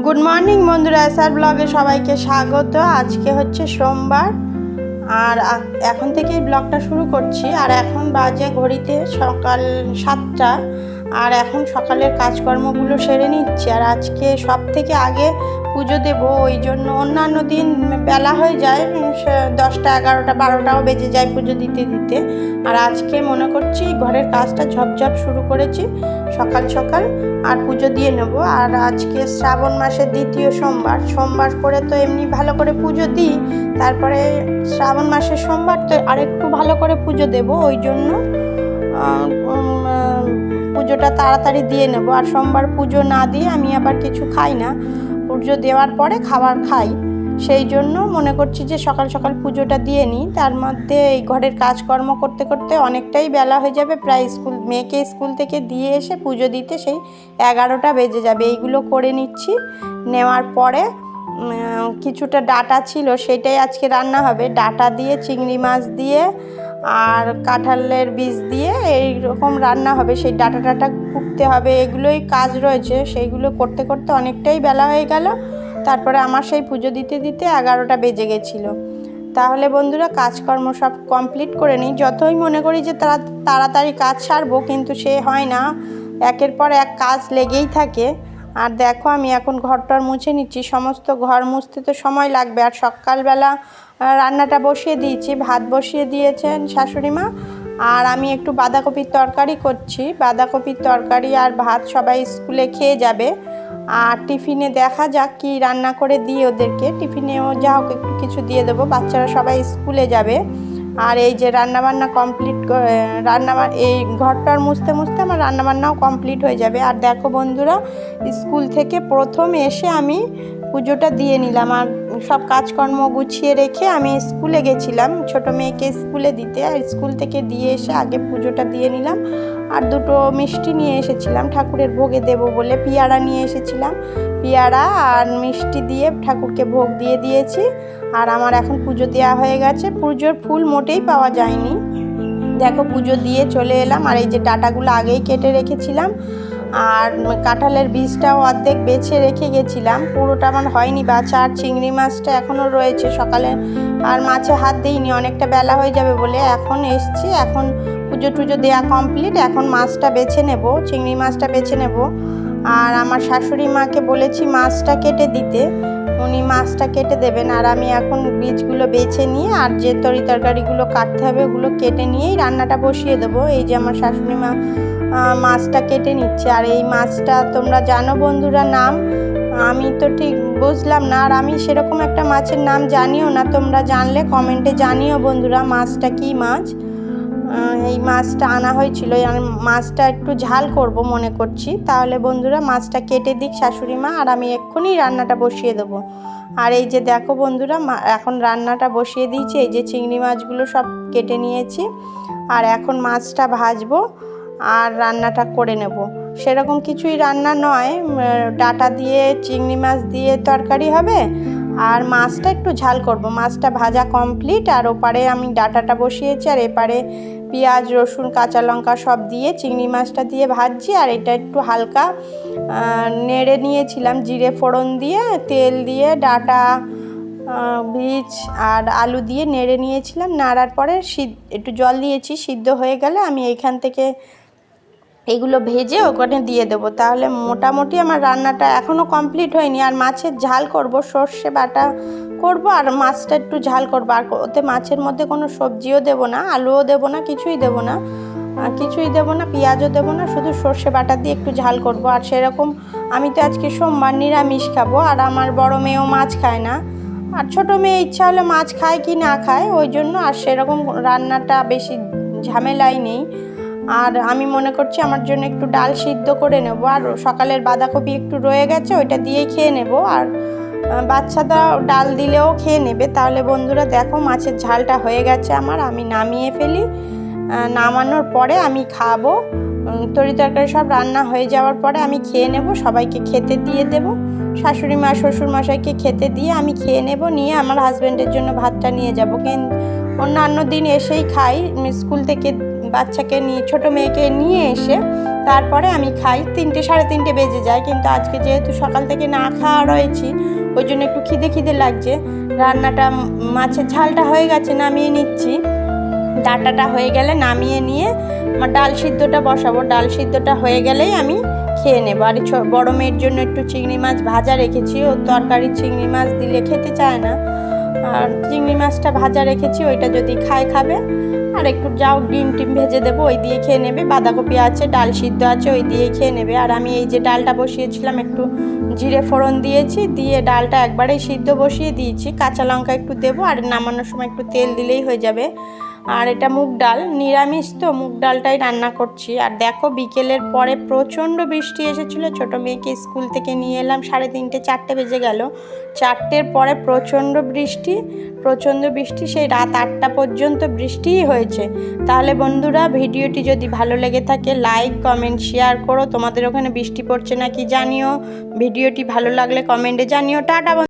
Good morning বন্ধুরা, SR ব্লগে সবাইকে স্বাগত। আজকে হচ্ছে সোমবার আর এখন থেকেই ব্লগটা শুরু করছি। আর এখন বাজে ঘড়িতে সকাল 7টা। আর এখন সকালের কাজকর্মগুলো সেরে নিচ্ছি। আর আজকে সব থেকে আগে পুজো দেব, ওই জন্য অন্যান্য দিন বেলা হয়ে যায়, 10টা 11টা 12টাও বেজে যায় পুজো দিতে দিতে। আর আজকে মনে করছি ঘরের কাজটা ঝপঝপ শুরু করেছি সকাল সকাল, আর পুজো দিয়ে নেব। আর আজকে শ্রাবণ মাসের দ্বিতীয় সোমবার করে তো এমনি ভালো করে পুজো দিই, তারপরে শ্রাবণ মাসের সোমবার তো আরেকটু ভালো করে পুজো দেব, ওই জন্য পুজোটা তাড়াতাড়ি দিয়ে নেব। আর সোমবার পুজো না দিয়ে আমি আবার কিছু খাই না, পুজো দেওয়ার পরে খাবার খাই, সেই জন্য মনে করছি যে সকাল সকাল পুজোটা দিয়ে নিই। তার মধ্যে এই ঘরের কাজকর্ম করতে করতে অনেকটাই বেলা হয়ে যাবে, প্রায় মেয়েকে স্কুল থেকে দিয়ে এসে পুজো দিতে সেই 11টা বেজে যাবে। এইগুলো করে নিচ্ছি, নেওয়ার পরে কিছুটা ডাটা ছিল সেটাই আজকে রান্না হবে। ডাটা দিয়ে চিংড়ি মাছ দিয়ে আর কাঁঠালের বীজ দিয়ে এইরকম রান্না হবে। সেই ডাটা কুটতে হবে, এগুলোই কাজ রয়েছে, সেইগুলো করতে করতে অনেকটাই বেলা হয়ে গেল। তারপরে আমার সেই পুজো দিতে দিতে 11টা বেজে গেছিলো। তাহলে বন্ধুরা কাজকর্ম সব কমপ্লিট করে নিই। যতই মনে করি যে তাড়াতাড়ি কাজ সারবো, কিন্তু সে হয় না, একের পর এক কাজ লেগেই থাকে। আর দেখো আমি এখন ঘরটার মুছে নিচ্ছি, সমস্ত ঘর মুছতে তো সময় লাগবে। আর সকালবেলা রান্নাটা বসিয়ে দিয়েছি, ভাত বসিয়ে দিয়েছেন শাশুড়ি মা, আর আমি একটু বাঁধাকপির তরকারি করছি। বাঁধাকপির তরকারি আর ভাত সবাই স্কুলে খেয়ে যাবে। আর টিফিনে দেখা যাক কি রান্না করে দিই ওদেরকে, টিফিনেও যা হোক একটু কিছু দিয়ে দেবো, বাচ্চারা সবাই স্কুলে যাবে। আর এই যে রান্নাবান্না কমপ্লিট, এই ঘরটার মুছতে মুছতে আমার রান্নাবান্নাও কমপ্লিট হয়ে যাবে। আর দেখো বন্ধুরা, স্কুল থেকে প্রথম এসে আমি পুজোটা দিয়ে নিলাম। আর সব কাজকর্ম গুছিয়ে রেখে আমি স্কুলে গেছিলাম ছোটো মেয়েকে স্কুলে দিতে, আর স্কুল থেকে দিয়ে এসে আগে পুজোটা দিয়ে নিলাম। আর দুটো মিষ্টি নিয়ে এসেছিলাম ঠাকুরের ভোগে দেব বলে, পেয়ারা নিয়ে এসেছিলাম, পেয়ারা আর মিষ্টি দিয়ে ঠাকুরকে ভোগ দিয়ে দিয়েছি। আর আমার এখন পুজো দেওয়া হয়ে গেছে। পুজোর ফুল মোটেই পাওয়া যায়নি, দেখো পুজো দিয়ে চলে এলাম। আর এই যে ডাটাগুলো আগেই কেটে রেখেছিলাম, আর কাঁঠালের বীজটাও অর্ধেক বেছে রেখে গেছিলাম, পুরোটা আমার হয়নি বাছা। আর চিংড়ি মাছটা এখনও রয়েছে, সকালে আর মাছে হাত দিইনি, অনেকটা বেলা হয়ে যাবে বলে এখন এসছি। এখন পুজো টুজো দেওয়া কমপ্লিট, এখন মাছটা বেছে নেব, চিংড়ি মাছটা বেছে নেব। আর আমার শাশুড়ি মাকে বলেছি মাছটা কেটে দিতে, উনি মাছটা কেটে দেবেন। আর আমি এখন বীজগুলো বেছে নিয়ে আর যে তরকারিগুলো কাটতে হবে ওগুলো কেটে নিয়েই রান্নাটা বসিয়ে দেবো। এই যে আমার শাশুড়ি মা মাছটা কেটে নিচ্ছে। আর এই মাছটা তোমরা জানো বন্ধুরা নাম, আমি তো ঠিক বুঝলাম না, আর আমি সেরকম একটা মাছের নাম জানিও না, তোমরা জানলে কমেন্টে জানিও বন্ধুরা মাছটা কি মাছ। এই মাছটা আনা হয়েছিল, আর মাছটা একটু ঝাল করব মনে করছি। তাহলে বন্ধুরা মাছটা কেটে দিক শাশুড়ি মা, আর আমি এক্ষুনি রান্নাটা বসিয়ে দেবো। আর এই যে দেখো বন্ধুরা, এখন রান্নাটা বসিয়ে দিয়েছি। এই যে চিংড়ি মাছগুলো সব কেটে নিয়েছি, আর এখন মাছটা ভাজবো আর রান্নাটা করে নেব। সেরকম কিছুই রান্না নয়, ডাটা দিয়ে চিংড়ি মাছ দিয়ে তরকারি হবে, আর মাছটা একটু ঝাল করব। মাছটা ভাজা কমপ্লিট, আর ওপারে আমি ডাটাটা বসিয়েছি, আর এপারে পেঁয়াজ রসুন কাঁচা লঙ্কা সব দিয়ে চিংড়ি মাছটা দিয়ে ভাজছি। আর এটা একটু হালকা নেড়ে নিয়েছিলাম, জিরে ফোড়ন দিয়ে তেল দিয়ে ডাটা বীজ আর আলু দিয়ে নেড়ে নিয়েছিলাম। নাড়ার পরে একটু জল দিয়েছি, সিদ্ধ হয়ে গেলে আমি এইখান থেকে এগুলো ভেজে ওখানে দিয়ে দেবো। তাহলে মোটামুটি আমার রান্নাটা এখনও কমপ্লিট হয়নি। আর মাছের ঝাল করব, সর্ষে বাটা করব, আর মাছটা একটু ঝাল করবো। আর ওতে মাছের মধ্যে কোনো সবজিও দেবো না, আলুও দেবো না, কিছুই দেবো না, পেঁয়াজও দেবো না, শুধু সর্ষে বাটা দিয়ে একটু ঝাল করব। আর সেরকম আমি তো আজকে সোমবার নিরামিষ খাবো, আর আমার বড় মেয়েও মাছ খায় না, আর ছোটো মেয়ে ইচ্ছা হলে মাছ খায় কি না খায়, ওই জন্য আর সেরকম রান্নাটা বেশি ঝামেলাই নেই। আর আমি মনে করছি আমার জন্য একটু ডাল সিদ্ধ করে নেব, আর সকালের বাঁধাকপি একটু রয়ে গেছে ওইটা দিয়েই খেয়ে নেব, আর বাচ্চাটা ডাল দিলেও খেয়ে নেবে। তাহলে বন্ধুরা দেখো মাছের ঝালটা হয়ে গেছে আমার, আমি নামিয়ে ফেলি। নামানোর পরে আমি খাবো, তরকারি সব রান্না হয়ে যাওয়ার পরে আমি খেয়ে নেব, সবাইকে খেতে দিয়ে দেব, শাশুড়ি মা শ্বশুর মশাইকে খেতে দিয়ে আমি খেয়ে নেব, নিয়ে আমার হাজব্যান্ডের জন্য ভাতটা নিয়ে যাব। অন্যান্য দিন এসেই খাই, স্কুল থেকে বাচ্চাকে নিয়ে, ছোটো মেয়েকে নিয়ে এসে তারপরে আমি খাই। 3টে সাড়ে 3টে বেজে যায়। কিন্তু আজকে যেহেতু সকাল থেকে না খাওয়া রয়েছি, ওই জন্য একটু খিদে লাগছে। রান্নাটা মাছের ঝালটা হয়ে গেছে, নামিয়ে নিচ্ছি। ডাঁটাটা হয়ে গেলে নামিয়ে নিয়ে আমার ডাল সিদ্ধটা বসাবো। ডাল সিদ্ধটা হয়ে গেলেই আমি খেয়ে নেবো। আর বড় মেয়ের জন্য একটু চিংড়ি মাছ ভাজা রেখেছি, ওর তরকারি চিংড়ি মাছ দিলে খেতে চায় না। আর চিংড়ি মাছটা ভাজা রেখেছি, ওইটা যদি খাবে। আর একটু যাও ডিম ভেজে দেবো, ওই দিয়ে খেয়ে নেবে। বাঁধাকপি আছে, ডাল সিদ্ধ আছে, ওই দিয়ে খেয়ে নেবে। আর আমি এই যে ডালটা বসিয়েছিলাম, একটু জিরে ফোড়ন দিয়েছি, দিয়ে ডালটা একবারেই সিদ্ধ বসিয়ে দিয়েছি। কাঁচা লঙ্কা একটু দেবো, আর নামানোর সময় একটু তেল দিলেই হয়ে যাবে। আর এটা মুগ ডাল, নিরামিষ তো, মুগ ডালটাই রান্না করছি। আর দেখো বিকেলের পরে প্রচণ্ড বৃষ্টি এসেছিলো। ছোটো মেয়েকে স্কুল থেকে নিয়ে এলাম 3:30, 4টে বেজে গেল। 4টের পরে প্রচণ্ড বৃষ্টি, সেই রাত 8টা পর্যন্ত বৃষ্টিই হয়েছে। তাহলে বন্ধুরা, ভিডিওটি যদি ভালো লেগে থাকে লাইক কমেন্ট শেয়ার করো। তোমাদের ওখানে বৃষ্টি পড়ছে নাকি জানিও। ভিডিওটি ভালো লাগলে কমেন্টে জানিও। টাটা।